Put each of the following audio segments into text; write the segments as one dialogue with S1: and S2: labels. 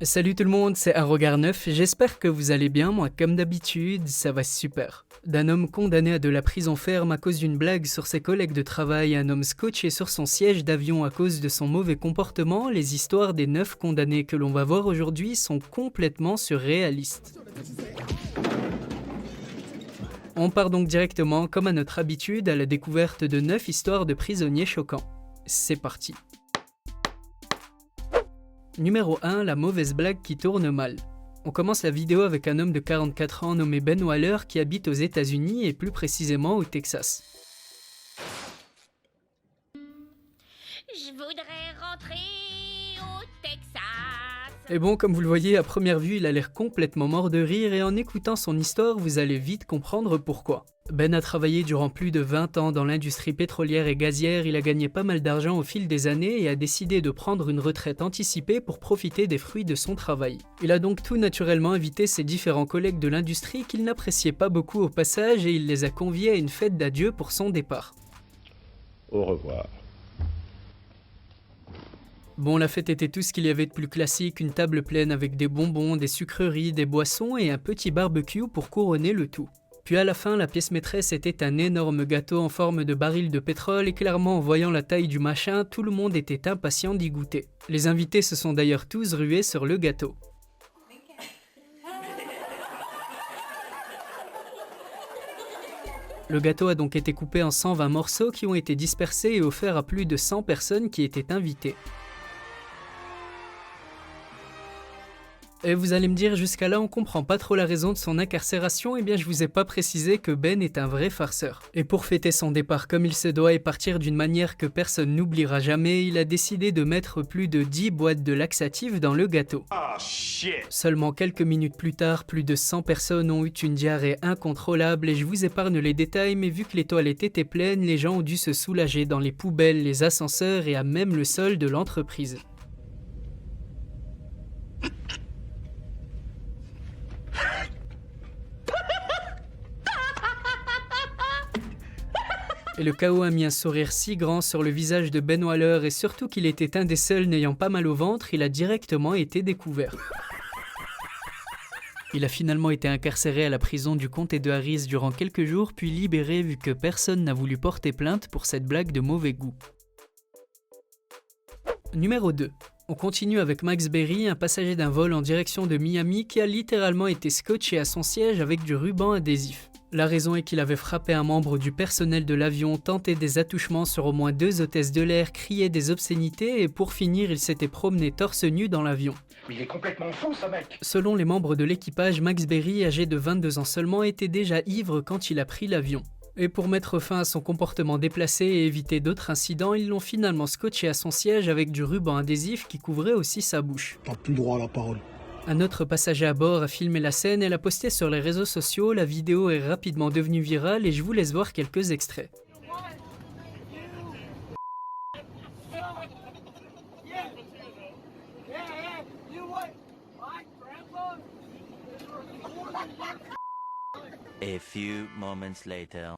S1: Salut tout le monde, c'est Un Regard Neuf, j'espère que vous allez bien, moi comme d'habitude, ça va super. D'un homme condamné à de la prison ferme à cause d'une blague sur ses collègues de travail à un homme scotché sur son siège d'avion à cause de son mauvais comportement, les histoires des 9 condamnés que l'on va voir aujourd'hui sont complètement surréalistes. On part donc directement, comme à notre habitude, à la découverte de 9 histoires de prisonniers choquants. C'est parti. Numéro 1, la mauvaise blague qui tourne mal. On commence la vidéo avec un homme de 44 ans nommé Ben Waller qui habite aux États-Unis et plus précisément au Texas.
S2: Je voudrais rentrer au Texas.
S1: Et bon, comme vous le voyez, à première vue, il a l'air complètement mort de rire et en écoutant son histoire, vous allez vite comprendre pourquoi. Ben a travaillé durant plus de 20 ans dans l'industrie pétrolière et gazière, il a gagné pas mal d'argent au fil des années et a décidé de prendre une retraite anticipée pour profiter des fruits de son travail. Il a donc tout naturellement invité ses différents collègues de l'industrie qu'il n'appréciait pas beaucoup au passage et il les a conviés à une fête d'adieu pour son départ.
S3: Au revoir.
S1: Bon, la fête était tout ce qu'il y avait de plus classique, une table pleine avec des bonbons, des sucreries, des boissons et un petit barbecue pour couronner le tout. Puis à la fin, la pièce maîtresse était un énorme gâteau en forme de baril de pétrole et clairement en voyant la taille du machin, tout le monde était impatient d'y goûter. Les invités se sont d'ailleurs tous rués sur le gâteau. Le gâteau a donc été coupé en 120 morceaux qui ont été dispersés et offerts à plus de 100 personnes qui étaient invitées. Et vous allez me dire, jusqu'à là on comprend pas trop la raison de son incarcération, et bien je vous ai pas précisé que Ben est un vrai farceur. Et pour fêter son départ comme il se doit et partir d'une manière que personne n'oubliera jamais, il a décidé de mettre plus de 10 boîtes de laxatifs dans le gâteau. Seulement quelques minutes plus tard, plus de 100 personnes ont eu une diarrhée incontrôlable et je vous épargne les détails, mais vu que les toilettes étaient pleines, les gens ont dû se soulager dans les poubelles, les ascenseurs et à même le sol de l'entreprise. Et le chaos a mis un sourire si grand sur le visage de Ben Waller et surtout qu'il était un des seuls n'ayant pas mal au ventre, il a directement été découvert. Il a finalement été incarcéré à la prison du comté de Harris durant quelques jours puis libéré vu que personne n'a voulu porter plainte pour cette blague de mauvais goût. Numéro 2. On continue avec Max Berry, un passager d'un vol en direction de Miami qui a littéralement été scotché à son siège avec du ruban adhésif. La raison est qu'il avait frappé un membre du personnel de l'avion, tenté des attouchements sur au moins 2 hôtesses de l'air, crié des obscénités et pour finir il s'était promené torse nu dans l'avion.
S3: Mais il est complètement fou, ce mec.
S1: Selon les membres de l'équipage, Max Berry, âgé de 22 ans seulement, était déjà ivre quand il a pris l'avion. Et pour mettre fin à son comportement déplacé et éviter d'autres incidents, ils l'ont finalement scotché à son siège avec du ruban adhésif qui couvrait aussi sa bouche.
S4: T'as plus droit à la parole.
S1: Un autre passager à bord a filmé la scène et l'a posté sur les réseaux sociaux, la vidéo est rapidement devenue virale et je vous laisse voir quelques extraits.
S5: A few moments later.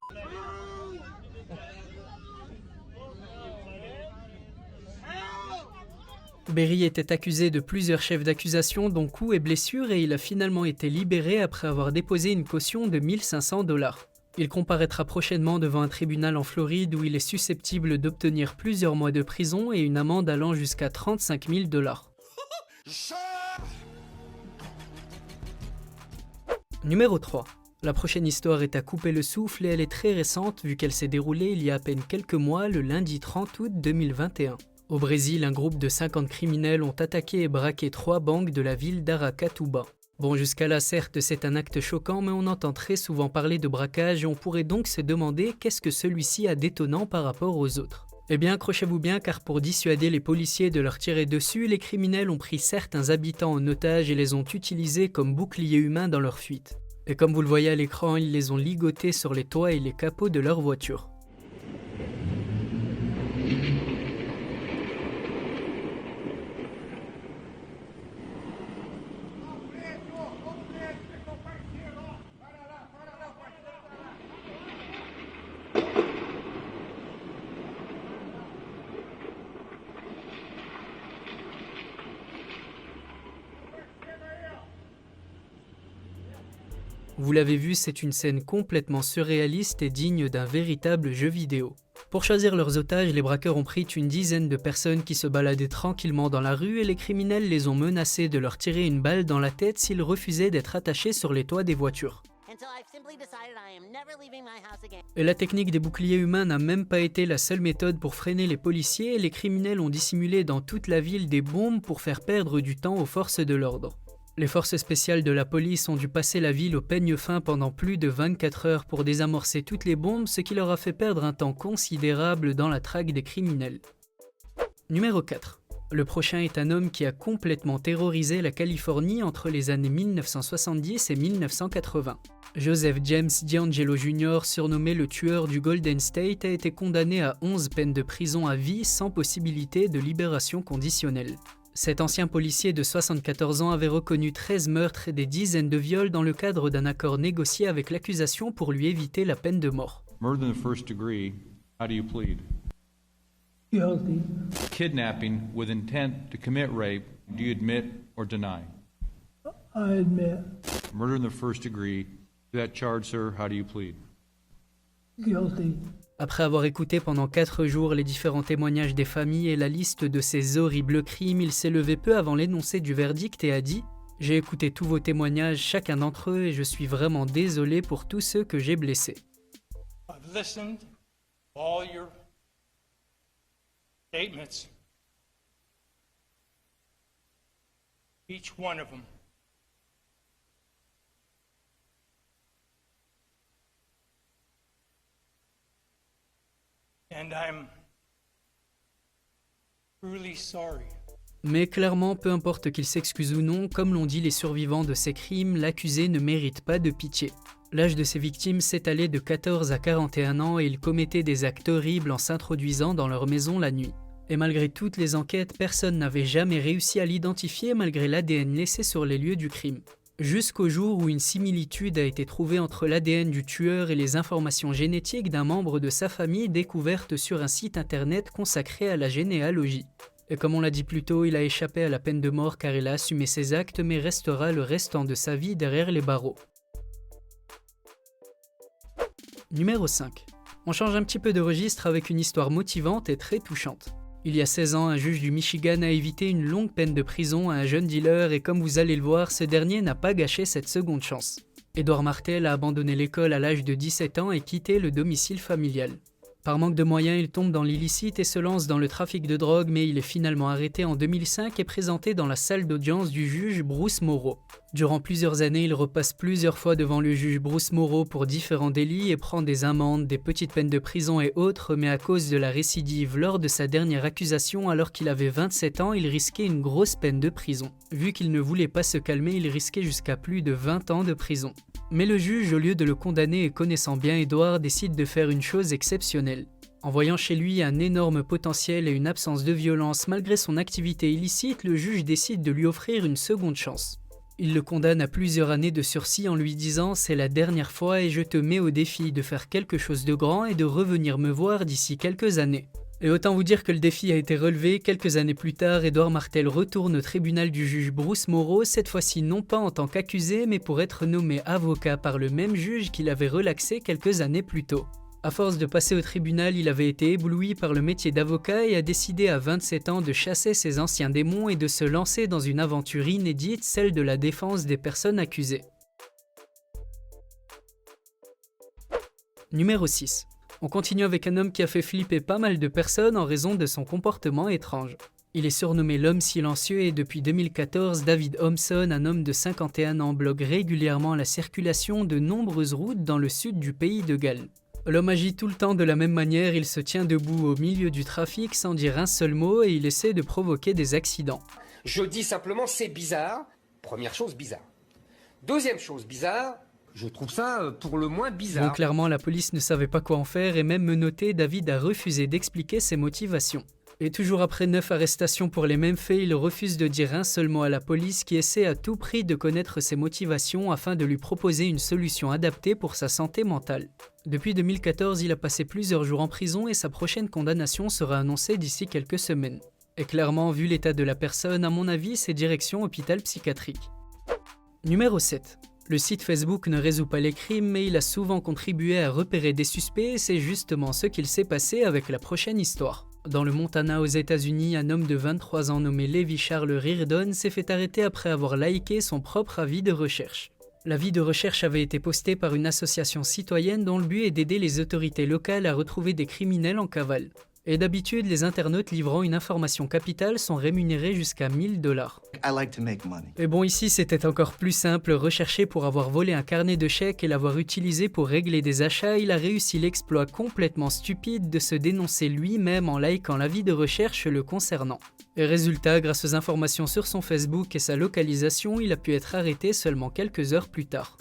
S1: Berry était accusé de plusieurs chefs d'accusation dont coups et blessures et il a finalement été libéré après avoir déposé une caution de 1 500 $. Il comparaîtra prochainement devant un tribunal en Floride où il est susceptible d'obtenir plusieurs mois de prison et une amende allant jusqu'à 35 000 $. Numéro 3. La prochaine histoire est à couper le souffle et elle est très récente vu qu'elle s'est déroulée il y a à peine quelques mois, le lundi 30 août 2021. Au Brésil, un groupe de 50 criminels ont attaqué et braqué 3 banques de la ville d'Aracatuba. Bon, jusqu'à là, certes, c'est un acte choquant, mais on entend très souvent parler de braquage et on pourrait donc se demander qu'est-ce que celui-ci a d'étonnant par rapport aux autres. Eh bien, accrochez-vous bien car pour dissuader les policiers de leur tirer dessus, les criminels ont pris certains habitants en otage et les ont utilisés comme boucliers humains dans leur fuite. Et comme vous le voyez à l'écran, ils les ont ligotés sur les toits et les capots de leur voiture. Vous l'avez vu, c'est une scène complètement surréaliste et digne d'un véritable jeu vidéo. Pour choisir leurs otages, les braqueurs ont pris une dizaine de personnes qui se baladaient tranquillement dans la rue et les criminels les ont menacés de leur tirer une balle dans la tête s'ils refusaient d'être attachés sur les toits des voitures. Et la technique des boucliers humains n'a même pas été la seule méthode pour freiner les policiers et les criminels ont dissimulé dans toute la ville des bombes pour faire perdre du temps aux forces de l'ordre. Les forces spéciales de la police ont dû passer la ville au peigne fin pendant plus de 24 heures pour désamorcer toutes les bombes, ce qui leur a fait perdre un temps considérable dans la traque des criminels. Numéro 4. Le prochain est un homme qui a complètement terrorisé la Californie entre les années 1970 et 1980. Joseph James DeAngelo Jr., surnommé le tueur du Golden State, a été condamné à 11 peines de prison à vie sans possibilité de libération conditionnelle. Cet ancien policier de 74 ans avait reconnu 13 meurtres et des dizaines de viols dans le cadre d'un accord négocié avec l'accusation pour lui éviter la peine de mort.
S4: Murder in the first degree, how do you plead?
S6: Guilty.
S4: Kidnapping with intent to commit rape, do you admit or deny?
S6: I admit.
S4: Murder in the first degree, to that charge, sir, how do you plead?
S6: Guilty.
S1: Après avoir écouté pendant 4 jours les différents témoignages des familles et la liste de ces horribles crimes, il s'est levé peu avant l'énoncé du verdict et a dit « J'ai écouté tous vos témoignages, chacun d'entre eux, et je suis vraiment désolé pour tous ceux que j'ai blessés. »
S7: I've listened to all your statements, each one of them. And I'm truly sorry.
S1: Mais clairement, peu importe qu'il s'excuse ou non, comme l'ont dit les survivants de ces crimes, l'accusé ne mérite pas de pitié. L'âge de ses victimes s'étalait de 14 à 41 ans et ils commettaient des actes horribles en s'introduisant dans leur maison la nuit. Et malgré toutes les enquêtes, personne n'avait jamais réussi à l'identifier malgré l'ADN laissé sur les lieux du crime. Jusqu'au jour où une similitude a été trouvée entre l'ADN du tueur et les informations génétiques d'un membre de sa famille découvertes sur un site internet consacré à la généalogie. Et comme on l'a dit plus tôt, il a échappé à la peine de mort car il a assumé ses actes mais restera le restant de sa vie derrière les barreaux. Numéro 5. On change un petit peu de registre avec une histoire motivante et très touchante. Il y a 16 ans, un juge du Michigan a évité une longue peine de prison à un jeune dealer et comme vous allez le voir, ce dernier n'a pas gâché cette seconde chance. Edward Martel a abandonné l'école à l'âge de 17 ans et quitté le domicile familial. Par manque de moyens, il tombe dans l'illicite et se lance dans le trafic de drogue, mais il est finalement arrêté en 2005 et présenté dans la salle d'audience du juge Bruce Morrow. Durant plusieurs années, il repasse plusieurs fois devant le juge Bruce Morrow pour différents délits et prend des amendes, des petites peines de prison et autres, mais à cause de la récidive lors de sa dernière accusation, alors qu'il avait 27 ans, il risquait une grosse peine de prison. Vu qu'il ne voulait pas se calmer, il risquait jusqu'à plus de 20 ans de prison. Mais le juge, au lieu de le condamner et connaissant bien Edward, décide de faire une chose exceptionnelle. En voyant chez lui un énorme potentiel et une absence de violence malgré son activité illicite, le juge décide de lui offrir une seconde chance. Il le condamne à plusieurs années de sursis en lui disant « C'est la dernière fois et je te mets au défi de faire quelque chose de grand et de revenir me voir d'ici quelques années. » Et autant vous dire que le défi a été relevé, quelques années plus tard, Edward Martel retourne au tribunal du juge Bruce Morrow, cette fois-ci non pas en tant qu'accusé, mais pour être nommé avocat par le même juge qui l'avait relaxé quelques années plus tôt. À force de passer au tribunal, il avait été ébloui par le métier d'avocat et a décidé à 27 ans de chasser ses anciens démons et de se lancer dans une aventure inédite, celle de la défense des personnes accusées. Numéro 6. On continue avec un homme qui a fait flipper pas mal de personnes en raison de son comportement étrange. Il est surnommé l'homme silencieux et depuis 2014, David Homson, un homme de 51 ans, bloque régulièrement la circulation de nombreuses routes dans le sud du pays de Galles. L'homme agit tout le temps de la même manière, il se tient debout au milieu du trafic sans dire un seul mot et il essaie de provoquer des accidents.
S8: Je dis simplement c'est bizarre, première chose bizarre. Deuxième chose bizarre, je trouve ça pour le moins bizarre.
S1: Bon, clairement, la police ne savait pas quoi en faire et même menotté, David a refusé d'expliquer ses motivations. Et toujours après 9 arrestations pour les mêmes faits, il refuse de dire un seul mot à la police qui essaie à tout prix de connaître ses motivations afin de lui proposer une solution adaptée pour sa santé mentale. Depuis 2014, il a passé plusieurs jours en prison et sa prochaine condamnation sera annoncée d'ici quelques semaines. Et clairement, vu l'état de la personne, à mon avis, c'est direction hôpital psychiatrique. Numéro 7. Le site Facebook ne résout pas les crimes, mais il a souvent contribué à repérer des suspects et c'est justement ce qu'il s'est passé avec la prochaine histoire. Dans le Montana aux États-Unis, un homme de 23 ans nommé Levi Charles Reardon s'est fait arrêter après avoir liké son propre avis de recherche. L'avis de recherche avait été posté par une association citoyenne dont le but est d'aider les autorités locales à retrouver des criminels en cavale. Et d'habitude, les internautes livrant une information capitale sont rémunérés jusqu'à 1000 $.
S9: I like to make money.
S1: Et bon, ici c'était encore plus simple, recherché pour avoir volé un carnet de chèques et l'avoir utilisé pour régler des achats, il a réussi l'exploit complètement stupide de se dénoncer lui-même en likant l'avis de recherche le concernant. Et résultat, grâce aux informations sur son Facebook et sa localisation, il a pu être arrêté seulement quelques heures plus tard.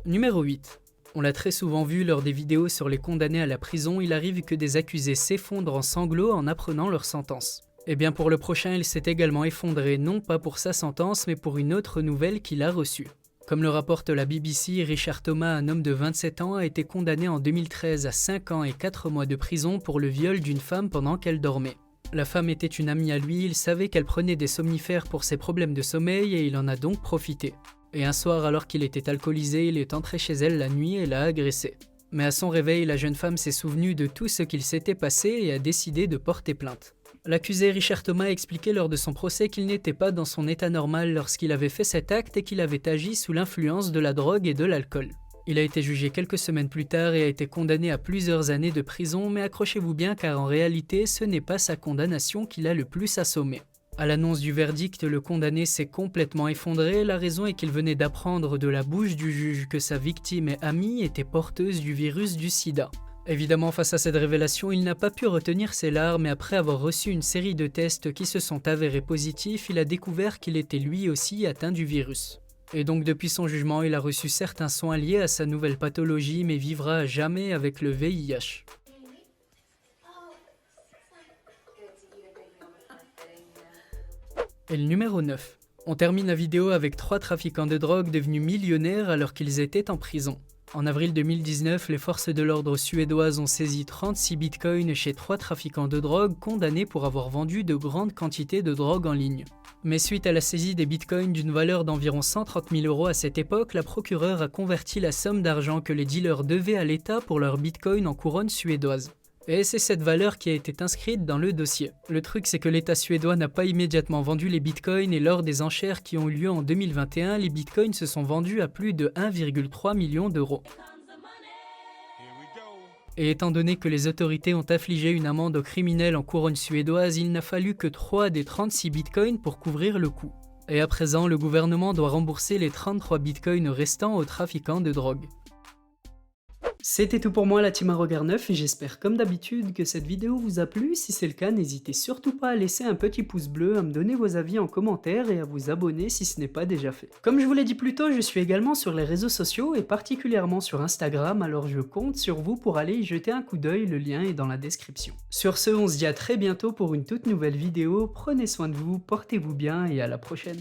S1: Numéro 8. On l'a très souvent vu lors des vidéos sur les condamnés à la prison, il arrive que des accusés s'effondrent en sanglots en apprenant leur sentence. Et bien pour le prochain, il s'est également effondré, non pas pour sa sentence, mais pour une autre nouvelle qu'il a reçue. Comme le rapporte la BBC, Richard Thomas, un homme de 27 ans, a été condamné en 2013 à 5 ans et 4 mois de prison pour le viol d'une femme pendant qu'elle dormait. La femme était une amie à lui, il savait qu'elle prenait des somnifères pour ses problèmes de sommeil et il en a donc profité. Et un soir, alors qu'il était alcoolisé, il est entré chez elle la nuit et l'a agressée. Mais à son réveil, la jeune femme s'est souvenue de tout ce qu'il s'était passé et a décidé de porter plainte. L'accusé Richard Thomas a expliqué lors de son procès qu'il n'était pas dans son état normal lorsqu'il avait fait cet acte et qu'il avait agi sous l'influence de la drogue et de l'alcool. Il a été jugé quelques semaines plus tard et a été condamné à plusieurs années de prison, mais accrochez-vous bien car en réalité, ce n'est pas sa condamnation qui l'a le plus assommé. À l'annonce du verdict, le condamné s'est complètement effondré, la raison est qu'il venait d'apprendre de la bouche du juge que sa victime et amie était porteuse du virus du sida. Évidemment, face à cette révélation, il n'a pas pu retenir ses larmes et après avoir reçu une série de tests qui se sont avérés positifs, il a découvert qu'il était lui aussi atteint du virus. Et donc depuis son jugement, il a reçu certains soins liés à sa nouvelle pathologie mais vivra à jamais avec le VIH. Et le numéro 9. On termine la vidéo avec 3 trafiquants de drogue devenus millionnaires alors qu'ils étaient en prison. En avril 2019, les forces de l'ordre suédoises ont saisi 36 bitcoins chez 3 trafiquants de drogue condamnés pour avoir vendu de grandes quantités de drogue en ligne. Mais suite à la saisie des bitcoins d'une valeur d'environ 130 000 € à cette époque, la procureure a converti la somme d'argent que les dealers devaient à l'État pour leurs bitcoins en couronne suédoise. Et c'est cette valeur qui a été inscrite dans le dossier. Le truc c'est que l'État suédois n'a pas immédiatement vendu les bitcoins et lors des enchères qui ont eu lieu en 2021, les bitcoins se sont vendus à plus de 1,3 million €. Et étant donné que les autorités ont infligé une amende aux criminels en couronne suédoise, il n'a fallu que 3 des 36 bitcoins pour couvrir le coût. Et à présent, le gouvernement doit rembourser les 33 bitcoins restants aux trafiquants de drogue. C'était tout pour moi la team Regard 9 et j'espère comme d'habitude que cette vidéo vous a plu. Si c'est le cas, n'hésitez surtout pas à laisser un petit pouce bleu, à me donner vos avis en commentaire et à vous abonner si ce n'est pas déjà fait. Comme je vous l'ai dit plus tôt, je suis également sur les réseaux sociaux et particulièrement sur Instagram, alors je compte sur vous pour aller y jeter un coup d'œil, le lien est dans la description. Sur ce, on se dit à très bientôt pour une toute nouvelle vidéo, prenez soin de vous, portez-vous bien et à la prochaine.